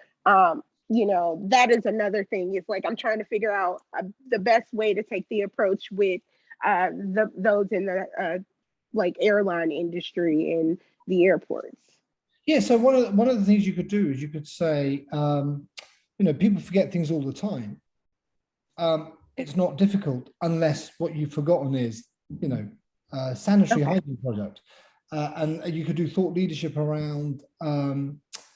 you know, that is another thing. It's like, I'm trying to figure out the best way to take the approach with those in the like airline industry and the airports. Yeah, so one of the things you could do is you could say, people forget things all the time. It's not difficult unless what you've forgotten is, sanitary hygiene product. And you could do thought leadership around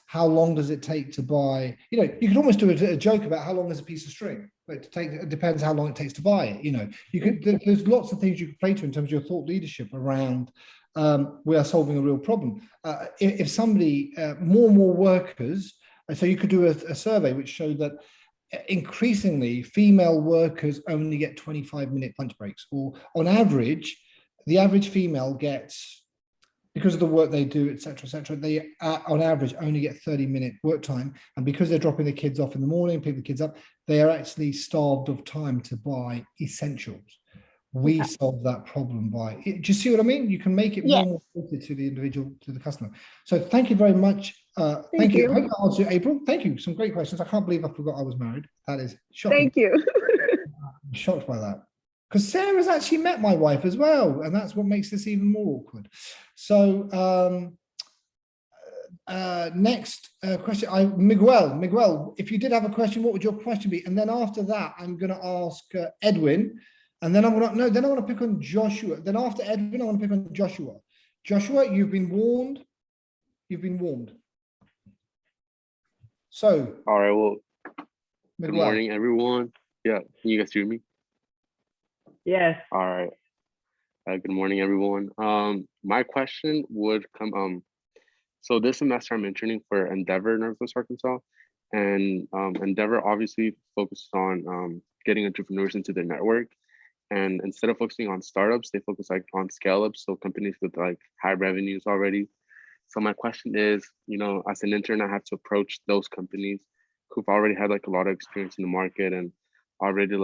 how long does it take to buy, you could almost do a joke about how long is a piece of string. But it depends how long it takes to buy it. There's lots of things you could play to in terms of your thought leadership around we are solving a real problem. If somebody, more and more workers, so you could do a survey which showed that increasingly female workers only get 25-minute lunch breaks, or on average, the average female gets, because of the work they do, etc., they on average only get 30-minute work time. And because they're dropping the kids off in the morning, picking the kids up, they are actually starved of time to buy essentials. We solve that problem by, do you see what I mean? You can make it more related to the individual, to the customer. So thank you very much. Thank you. I hope that answered April. Thank you. Some great questions. I can't believe I forgot I was married. That is shocking. Thank you. I'm shocked by that. Because Sarah's actually met my wife as well. And that's what makes this even more awkward. So next question, Miguel, if you did have a question, what would your question be? And then after that, I'm going to ask Edwin. And then I want to pick on Joshua. Then after Edwin, I want to pick on Joshua. Joshua, you've been warned. You've been warned. So. All right. Well, Miguel. Good morning, everyone. Yeah, can you guys hear me? Yes. All right. Good morning, everyone. My question would come. So this semester I'm interning for Endeavor, Northwest Arkansas, and Endeavor obviously focuses on getting entrepreneurs into their network. And instead of focusing on startups, they focus on scale-ups, so companies with high revenues already. So my question is, as an intern, I have to approach those companies who've already had a lot of experience in the market and already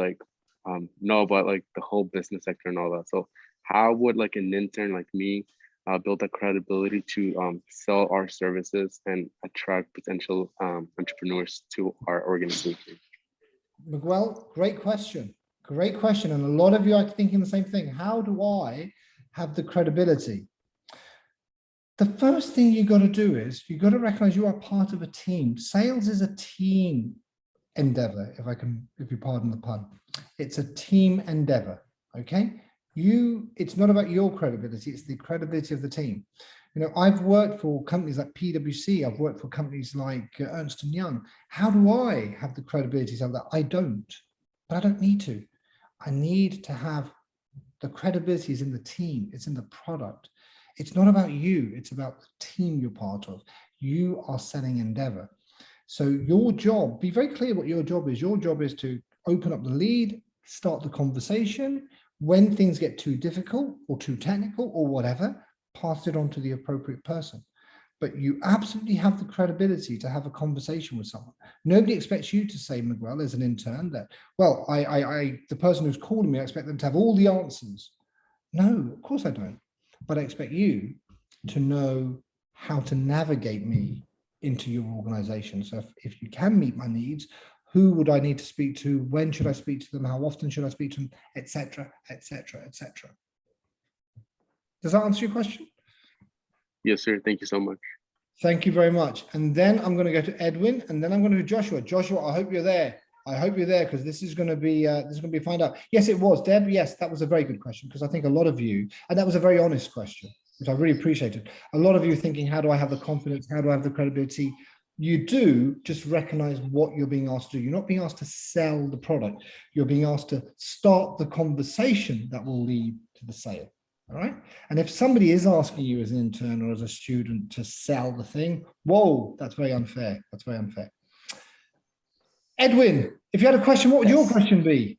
know about the whole business sector and all that. So how would an intern like me build that credibility to sell our services and attract potential entrepreneurs to our organization? Miguel, great question. Great question. And a lot of you are thinking the same thing. How do I have the credibility? The first thing you got to do is you got to recognize you are part of a team. Sales is a team endeavor, if you pardon the pun. It's a team endeavor. Okay. It's not about your credibility, it's the credibility of the team. I've worked for companies like PwC, I've worked for companies like Ernst & Young. How do I have the credibility of that? I don't, but I don't need to. I need to have the credibility is in the team, it's in the product. It's not about you, it's about the team you're part of. You are selling Endeavor. So your job, be very clear what your job is. Your job is to open up the lead, start the conversation. When things get too difficult or too technical or whatever, pass it on to the appropriate person. But you absolutely have the credibility to have a conversation with someone. Nobody expects you to say, Miguel, as an intern, that, well, the person who's calling me, I expect them to have all the answers. No, of course I don't. But I expect you to know how to navigate me into your organization. So if you can meet my needs, who would I need to speak to? When should I speak to them? How often should I speak to them? Etc., etc., etc. Does that answer your question? Yes, sir. Thank you so much. Thank you very much. And then I'm going to go to Edwin, and then I'm going to do Joshua. Joshua, I hope you're there. I hope you're there, because this is going to be find out. Yes, it was. Deb, yes, that was a very good question, because I think a lot of you, and that was a very honest question, which I really appreciated. A lot of you thinking, how do I have the confidence? How do I have the credibility? You do just recognize what you're being asked to do. You're not being asked to sell the product. You're being asked to start the conversation that will lead to the sale. All right. And if somebody is asking you as an intern or as a student to sell the thing, whoa, that's very unfair. That's very unfair. Edwin, if you had a question, what would your question be?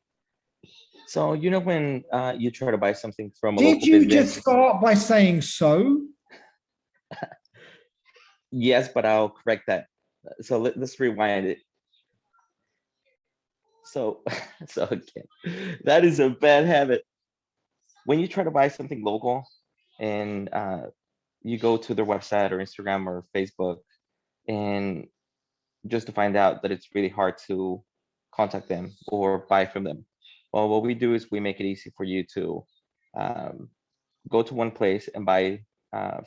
So, when you try to buy something from a Did local you business, just start by saying so? Yes, but I'll correct that. So let's rewind it. So again, that is a bad habit. When you try to buy something local and you go to their website or Instagram or Facebook, and just to find out that it's really hard to contact them or buy from them. Well, what we do is we make it easy for you to go to one place and buy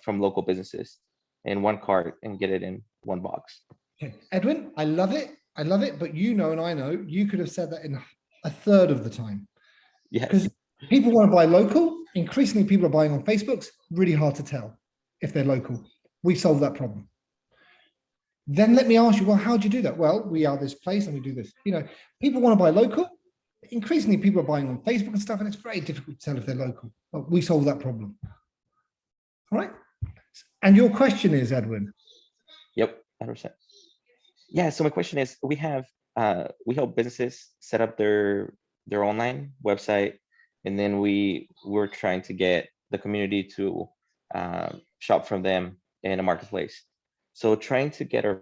from local businesses. in one cart and get it in one box. Okay. Edwin, I love it. I love it. But you know, and I know, you could have said that in a third of the time. Yeah. Because people want to buy local. Increasingly, people are buying on Facebook. Really hard to tell if they're local. We solve that problem. Then let me ask you, well, how do you do that? Well, we are this place and we do this. You know, people want to buy local. Increasingly, people are buying on Facebook and stuff, and it's very difficult to tell if they're local. But we solve that problem. All right. And your question is, Edwin? Yep, 100%. Yeah. So my question is, we help businesses set up their online website, and then we're trying to get the community to shop from them in a marketplace. So trying to get our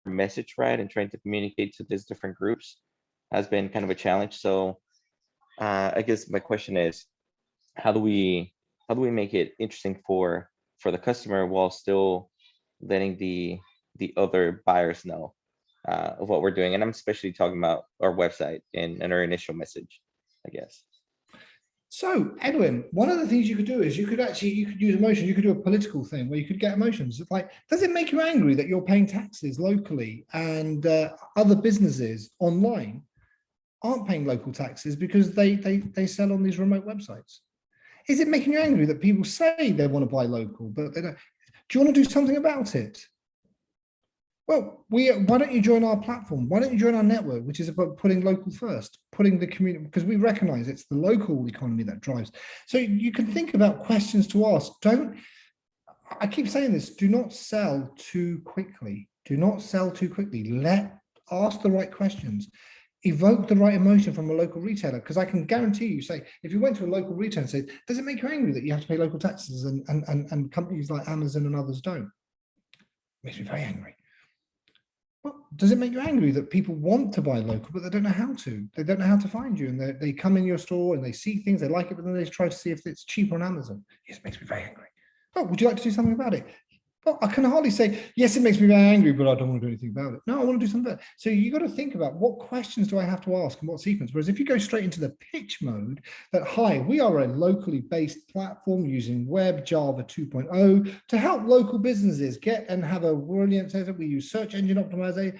message right and trying to communicate to these different groups has been kind of a challenge. So I guess my question is, how do we make it interesting for the customer while still letting the other buyers know of what we're doing? And I'm especially talking about our website and our initial message, I guess. So, Edwin, one of the things you could do is you could use emotion. You could do a political thing where you could get emotions. It's like, does it make you angry that you're paying taxes locally and other businesses online aren't paying local taxes because they sell on these remote websites? Is it making you angry that people say they want to buy local, but they don't? Do you want to do something about it? Well, why don't you join our platform? Why don't you join our network, which is about putting local first, putting the community, because we recognize it's the local economy that drives. So you can think about questions to ask. I keep saying this, do not sell too quickly. Do not sell too quickly. Ask the right questions. Evoke the right emotion from a local retailer, because I can guarantee you, say, if you went to a local retailer and said, does it make you angry that you have to pay local taxes and companies like Amazon and others don't? It makes me very angry. Well, does it make you angry that people want to buy local, but they don't know how to? They don't know how to find you, and they come in your store and they see things, they like it, but then they try to see if it's cheap on Amazon. Yes, it makes me very angry. Oh, would you like to do something about it? Well, I can hardly say, yes, it makes me very angry, but I don't want to do anything about it. No, I want to do something about it. So you got to think about what questions do I have to ask and what sequence. Whereas if you go straight into the pitch mode, that, hi, we are a locally based platform using web Java 2.0 to help local businesses get and have a brilliant setup. We use search engine optimization.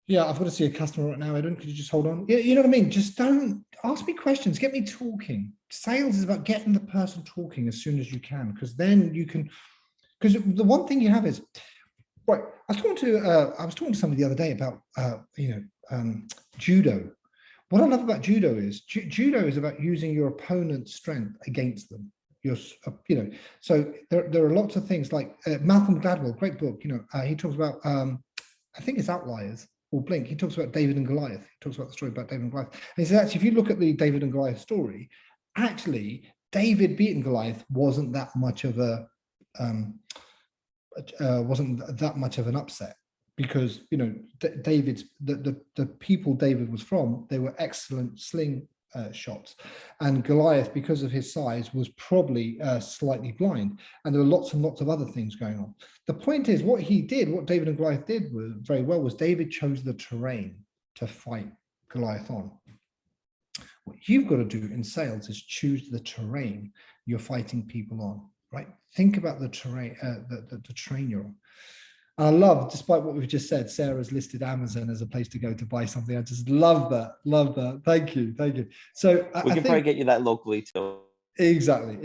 Yeah, I've got to see a customer right now, Edwin. Could you just hold on? You know what I mean? Just don't ask me questions. Get me talking. Sales is about getting the person talking as soon as you can, because then you can. Because the one thing you have is, right, I was talking to somebody the other day about, judo. What I love about judo is, judo is about using your opponent's strength against them. So there are lots of things like Malcolm Gladwell, great book, he talks about, I think it's Outliers or Blink. He talks about David and Goliath. He talks about the story about David and Goliath. And he says, actually, if you look at the David and Goliath story, actually, David beating Goliath wasn't that much of an upset, because David's the people David was from, they were excellent sling shots, and Goliath, because of his size, was probably slightly blind, and there were lots and lots of other things going on. The point is, what David and Goliath did very well was David chose the terrain to fight Goliath on. What you've got to do in sales is choose the terrain you're fighting people on. Right? Think about the terrain, the terrain you're on. And I love, despite what we've just said, Sarah's listed Amazon as a place to go to buy something. I just love that. Love that. Thank you. So we can probably get you that locally too. Exactly.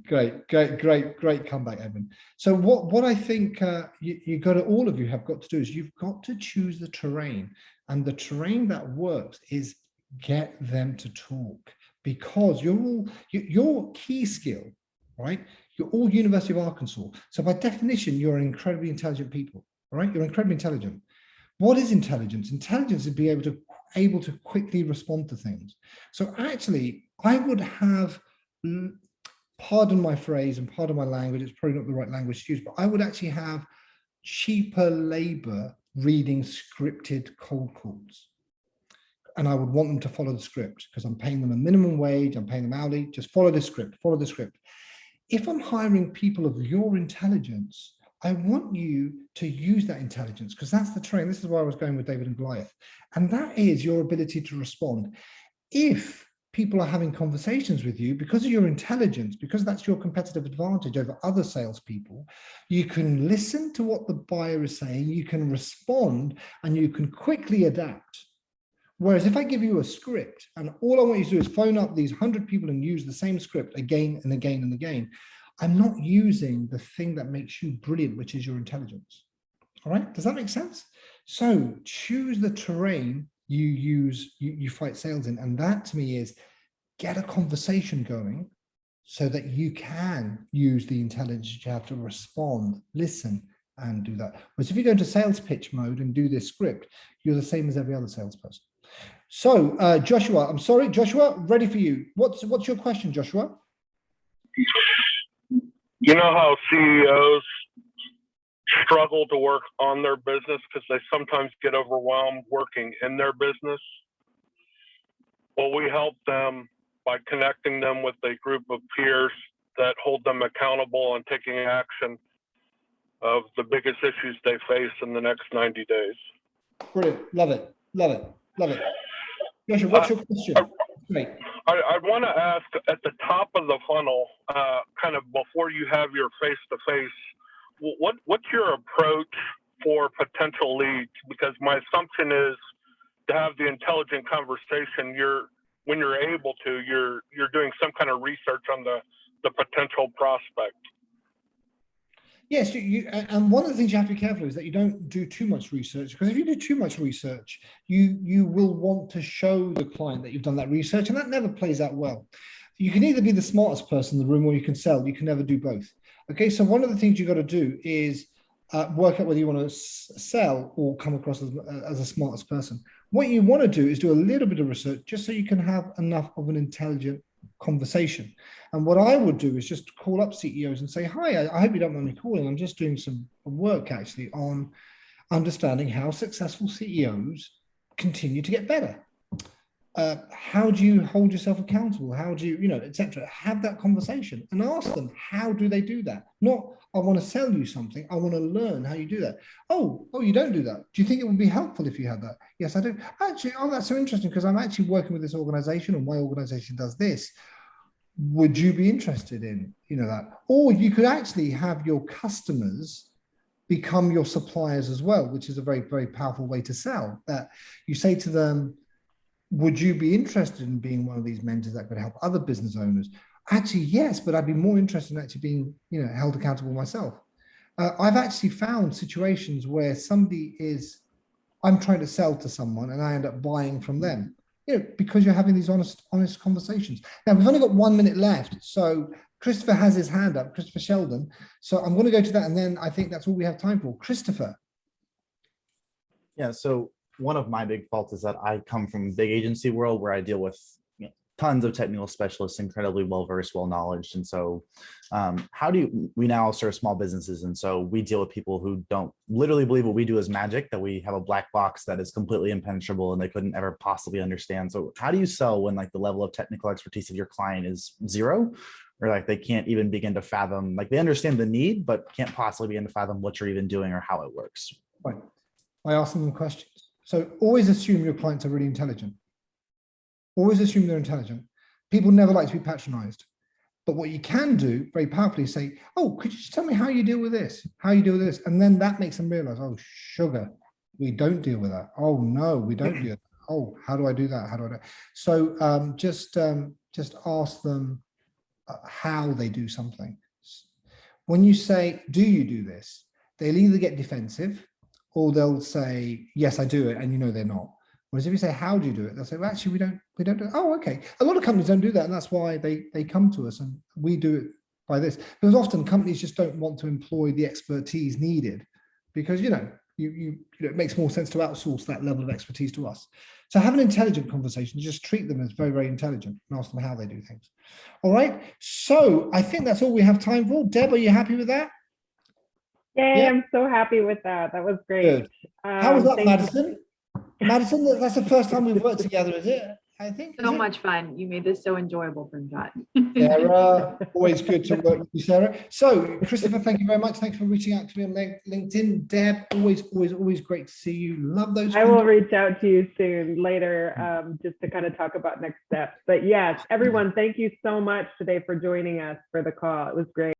Great comeback, Evan. So what I think all of you have got to do is you've got to choose the terrain, and the terrain that works is get them to talk, because your key skill, right? You're all University of Arkansas. So by definition, you're an incredibly intelligent people, all right? You're incredibly intelligent. What is intelligence? Intelligence is being able to quickly respond to things. So actually, I would have, pardon my phrase and pardon my language, it's probably not the right language to use, but I would actually have cheaper labor reading scripted cold calls. And I would want them to follow the script, because I'm paying them a minimum wage, I'm paying them hourly, just follow the script. If I'm hiring people of your intelligence, I want you to use that intelligence, because that's the terrain. This is why I was going with David and Goliath. And that is your ability to respond. If people are having conversations with you, because of your intelligence, because that's your competitive advantage over other salespeople, you can listen to what the buyer is saying, you can respond, and you can quickly adapt. Whereas if I give you a script and all I want you to do is phone up these 100 people and use the same script again and again and again, I'm not using the thing that makes you brilliant, which is your intelligence. All right, does that make sense? So choose the terrain you fight sales in, and that to me is get a conversation going so that you can use the intelligence you have to respond, listen, and do that. Whereas if you go into sales pitch mode and do this script, you're the same as every other salesperson. So Joshua, I'm sorry, Joshua, ready for you. What's your question, Joshua? You know how CEOs struggle to work on their business because they sometimes get overwhelmed working in their business? Well, we help them by connecting them with a group of peers that hold them accountable and taking action of the biggest issues they face in the next 90 days. Brilliant. Love it. Love it. Love it. Joshua, what's your question? Great. I want to ask at the top of the funnel, kind of before you have your face-to-face, what's your approach for potential leads? Because my assumption is to have the intelligent conversation, when you're able to, you're doing some kind of research on the potential prospect. Yes, and one of the things you have to be careful is that you don't do too much research, because if you do too much research, you will want to show the client that you've done that research, and that never plays out well. You can either be the smartest person in the room or you can sell. You can never do both. Okay, so one of the things you've got to do is work out whether you want to sell or come across as the smartest person. What you want to do is do a little bit of research just so you can have enough of an intelligent conversation. And what I would do is just call up CEOs and say, hi, I hope you don't mind me calling. I'm just doing some work actually on understanding how successful CEOs continue to get better. How do you hold yourself accountable? How do you, etc. Have that conversation and ask them, how do they do that? Not, I want to sell you something. I want to learn how you do that. Oh, you don't do that. Do you think it would be helpful if you had that? Yes, I do. Actually, that's so interesting because I'm actually working with this organization, and my organization does this. Would you be interested in, that? Or you could actually have your customers become your suppliers as well, which is a very, very powerful way to sell. That you say to them, would you be interested in being one of these mentors that could help other business owners? Actually, yes, but I'd be more interested in actually being, held accountable myself. I've actually found situations where I'm trying to sell to someone and I end up buying from them, because you're having these honest conversations. Now, we've only got 1 minute left. So Christopher has his hand up, Christopher Sheldon. So I'm going to go to that. And then I think that's all we have time for. Christopher. Yeah, so one of my big faults is that I come from a big agency world where I deal with tons of technical specialists, incredibly well-versed, well-knowledged. And so we now serve small businesses. And so we deal with people who don't literally believe what we do is magic, that we have a black box that is completely impenetrable and they couldn't ever possibly understand. So how do you sell when the level of technical expertise of your client is zero? Or they can't even begin to fathom, they understand the need, but can't possibly begin to fathom what you're even doing or how it works. Right. I ask them questions. So always assume your clients are really intelligent. Always assume they're intelligent. People never like to be patronized. But what you can do very powerfully is say, oh, could you just tell me how you deal with this? How you deal with this? And then that makes them realize, oh, sugar, we don't deal with that. Oh, no, we don't do that. Oh, how do I do that? How do I do that? So just ask them how they do something. When you say, do you do this? They'll either get defensive or they'll say, yes, I do it. And they're not. Whereas if you say, how do you do it? They'll say, well, actually, we don't do it. Oh, okay. A lot of companies don't do that. And that's why they come to us and we do it by this. Because often companies just don't want to employ the expertise needed because, it makes more sense to outsource that level of expertise to us. So have an intelligent conversation. Just treat them as very, very intelligent and ask them how they do things. All right. So I think that's all we have time for. Deb, are you happy with that? Yay, yeah. I'm so happy with that. That was great. Good. How was that, Madison? Madison, that's the first time we've worked together, is it? I think So much fun. You made this so enjoyable, Permjot. Sarah, always good to work with you, Sarah. So, Christopher, thank you very much. Thanks for reaching out to me on LinkedIn. Deb, always great to see you. Love those. I will reach out to you soon later, just to kind of talk about next steps. But yes, everyone, thank you so much today for joining us for the call. It was great.